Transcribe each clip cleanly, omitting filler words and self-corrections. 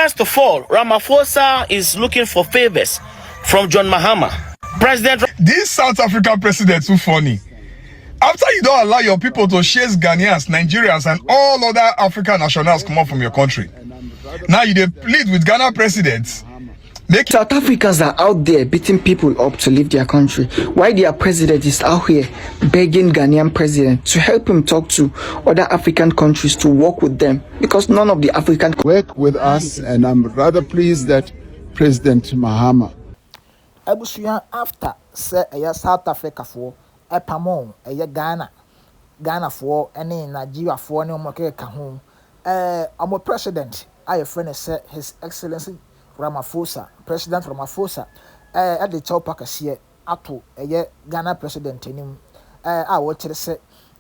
First of all, Ramaphosa is looking for favors from John Mahama. This South African president too funny. After you don't allow your people to chase Ghanaians, Nigerians, and all other African nationals come out from your country, now you plead with Ghana presidents. South Africans are out there beating people up to leave their country, while their president is out here begging Ghanaian president to help him talk to other African countries to work with them, because none of the African work with us, and I'm rather pleased that President Mahama. After say South Africa for Epamon, Ghana for any Nigeria for any more home. I'm a president. I friend say His Excellency Ramaphosa, President Ramaphosa, at the top here ato Ghana president him. I watch say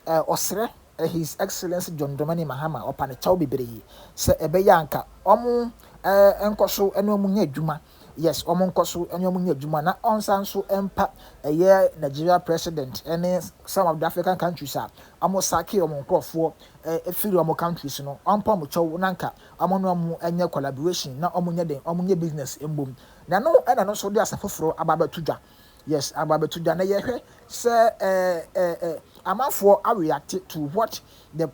Osre His Excellency John Dramani Mahama upon the chow bibre say ebeyanka enkoso eno munye adwuma. Yes, omonkoso eno munye adwuma na onsan so empa Nigeria president and some of the African countries are amosaki omonkrofo efiri omo countries no ampa mo chow nanka amono mu enye collaboration na omunye business embom na no so dey asafoforo ababatuja. Yes, ababatuja na yehwe say amafo are react to what the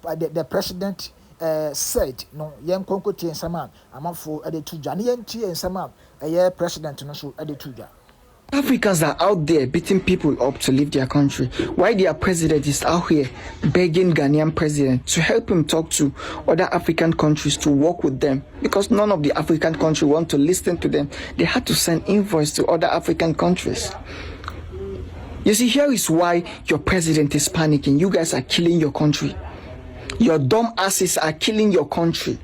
president said. No yen konko tie nsama amafo edetuja na yen tie nsama president no so edetuja. Africans are out there beating people up to leave their country, while their president is out here begging Ghanaian president to help him talk to other African countries to work with them, because none of the African countries want to listen to them. They had to send invoice to other African countries. You see, here is why your president is panicking. You guys are killing your country. Your dumb asses are killing your country.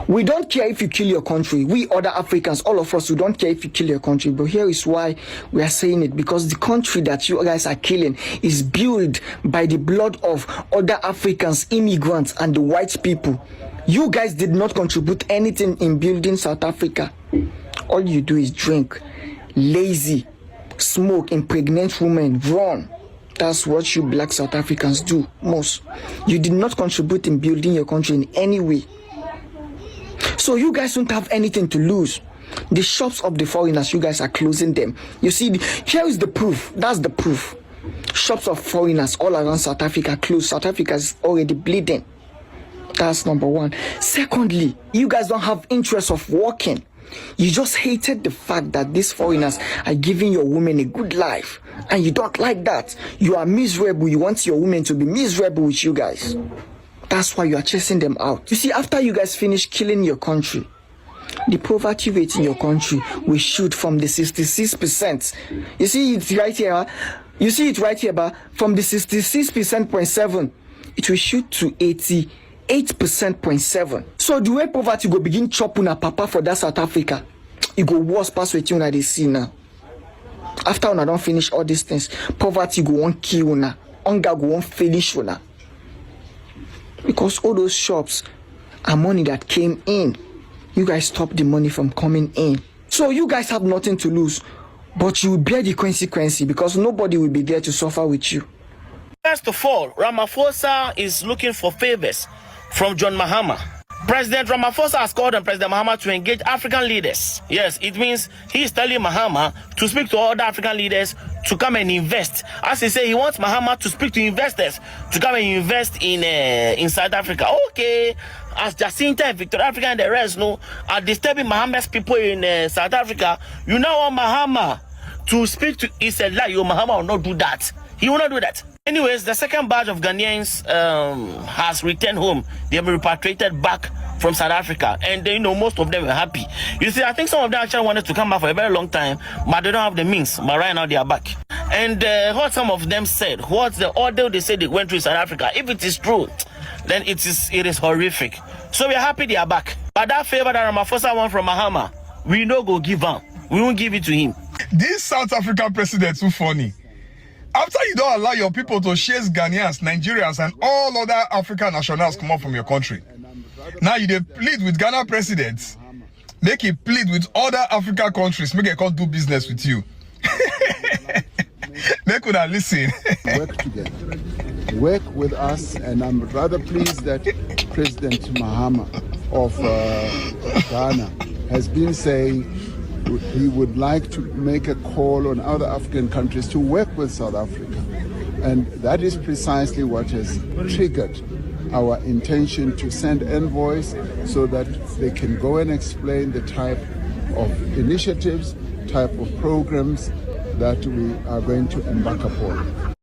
We don't care if you kill your country. We other Africans, all of us, we don't care if you kill your country. But here is why we are saying it. Because the country that you guys are killing is built by the blood of other Africans, immigrants, and the white people. You guys did not contribute anything in building South Africa. All you do is drink, lazy, smoke, impregnate women, run. That's what you black South Africans do most. You did not contribute in building your country in any way. So you guys don't have anything to lose. The shops of the foreigners, you guys are closing them. You see, here is the proof. That's the proof. Shops of foreigners all around South Africa closed. South Africa is already bleeding. That's number one. Secondly, you guys don't have interest of working. You just hated the fact that these foreigners are giving your women a good life. And you don't like that. You are miserable. You want your women to be miserable with you guys. That's why you are chasing them out. You see, after you guys finish killing your country, the poverty rate in your country will shoot from the 66%. You see it right here. You see it right here, but from the 66.7%, it will shoot to 88.7%. So the way poverty go begin chopping a papa for that South Africa, it go worse past what you they see now. After una don't finish all these things, poverty go on kill una, hunger go on finish una. Because all those shops are money that came in. You guys stopped the money from coming in. So you guys have nothing to lose, but you will bear the consequence because nobody will be there to suffer with you. First of all, Ramaphosa is looking for favors from John Mahama. President Ramaphosa has called on President Mahama to engage African leaders. Yes, it means he is telling Mahama to speak to other African leaders to come and invest. As he said, he wants Mahama to speak to investors to come and invest in South Africa. Okay, as Jacinta and Victoria Africa and the rest are disturbing Mahama's people in South Africa, you now want Mahama to speak to. He said, "Like you, Mahama will not do that. He will not do that." Anyways, the second batch of Ghanaians has returned home. They have been repatriated back from South Africa, and most of them were happy. You see, I think some of them actually wanted to come back for a very long time, but they don't have the means. But right now they are back. And what some of them said, what's the order they said they went through South Africa? If it is true, then it is horrific. So we are happy they are back. But that favor that Ramaphosa won from Mahama, we no go give him. We won't give it to him. This South African president too funny. After you don't allow your people to chase Ghanaians, Nigerians, and all other African nationals come out from your country, now you plead with Ghana presidents, make it plead with other African countries, make it come do business with you. Make una listen. Work together. Work with us, and I'm rather pleased that President Mahama of Ghana has been saying he would like to make a call on other African countries to work with South Africa. And that is precisely what has triggered our intention to send envoys so that they can go and explain the type of initiatives, type of programs that we are going to embark upon.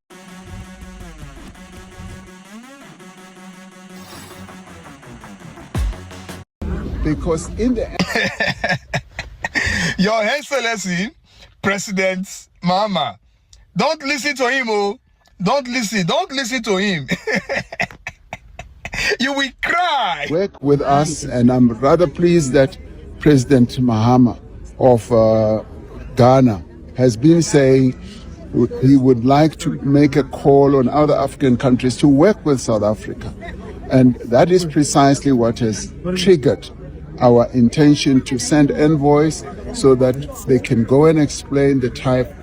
Because in the Your Excellency, President Mahama, don't listen to him, oh. Don't listen to him. You will cry. work with us, and I'm rather pleased that President Mahama of Ghana has been saying he would like to make a call on other African countries to work with South Africa. And that is precisely what has triggered our intention to send envoys so that they can go and explain the type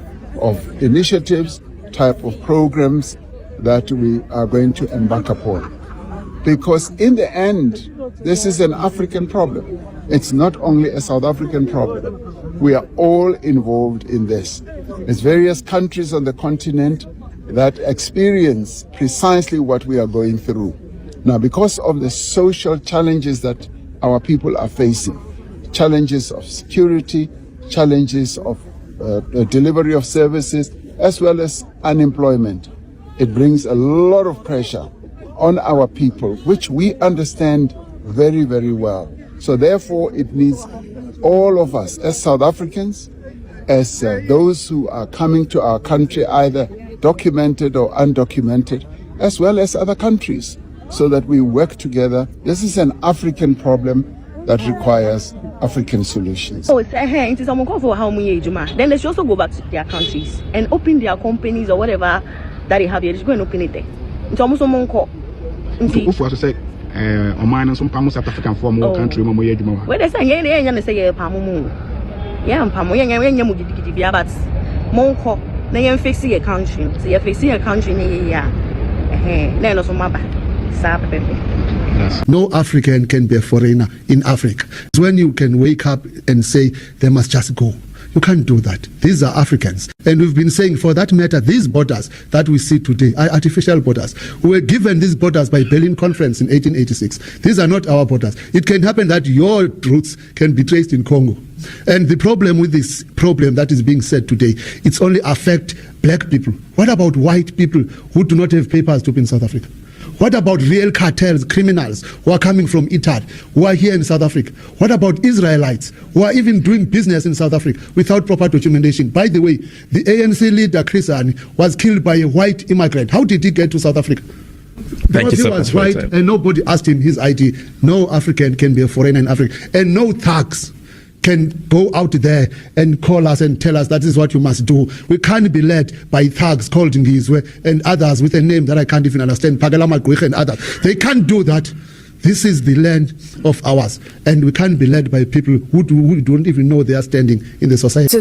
of initiatives, type of programs that we are going to embark upon. Because in the end, this is an African problem. It's not only a South African problem. We are all involved in this. There's various countries on the continent that experience precisely what we are going through. Now, because of the social challenges that our people are facing, challenges of security, challenges of delivery of services, as well as unemployment, it brings a lot of pressure on our people, which we understand very, very well. So therefore, it needs all of us as South Africans, as those who are coming to our country, either documented or undocumented, as well as other countries, so that we work together. This is an African problem that requires African solutions. Oh, hey, it is someone call for how many then they should also go back to their countries and open their companies or whatever that they have here. Just go and open it there. It's almost someone call. To say, Oman and some South African form more country, more Yeduma. Where they say, yeah, say, Pamu. Yeah, Pamu, yeah, but Monko, they are fixing a country. So you're fixing a country, yeah. Then also my bad. No African can be a foreigner in Africa. It's when you can wake up and say they must just go. You can't do that. These are Africans. And we've been saying, for that matter, these borders that we see today are artificial borders. We were given these borders by Berlin Conference in 1886. These are not our borders. It can happen that your roots can be traced in Congo. And the problem with this problem that is being said today, it's only affect black people. What about white people who do not have papers to be in South Africa? What about real cartels, criminals who are coming from Italy, who are here in South Africa? What about Israelites who are even doing business in South Africa without proper documentation? By the way, the ANC leader, Chris Hani, was killed by a white immigrant. How did he get to South Africa? Thank you so much. He was white and nobody asked him his ID. No African can be a foreigner in Africa. And no thugs can go out there and call us and tell us that is what you must do. We can't be led by thugs called Ngizwe and others with a name that I can't even understand, Pagalama Gwech and others. They can't do that. This is the land of ours, and we can't be led by people who don't even know they are standing in the society.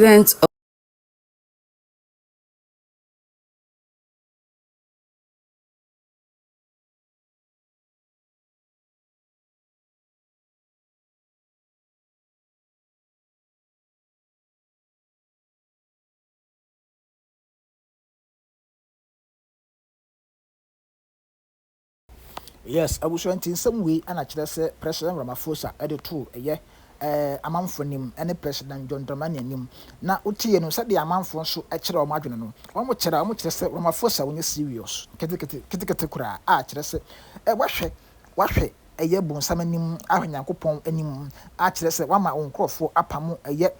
Yes, I was in some way, and I say President Ramaphosa at the two, a month for him, and President John Dramani and him. Now, Uti and said the amount for so actual margin. One more cheddar, much say Ramaphosa when you're serious. Kura, say, wash it, a year bone summoning, I have Yakupon, any moon. Actually, say, one my own crop for Apamu, a yet.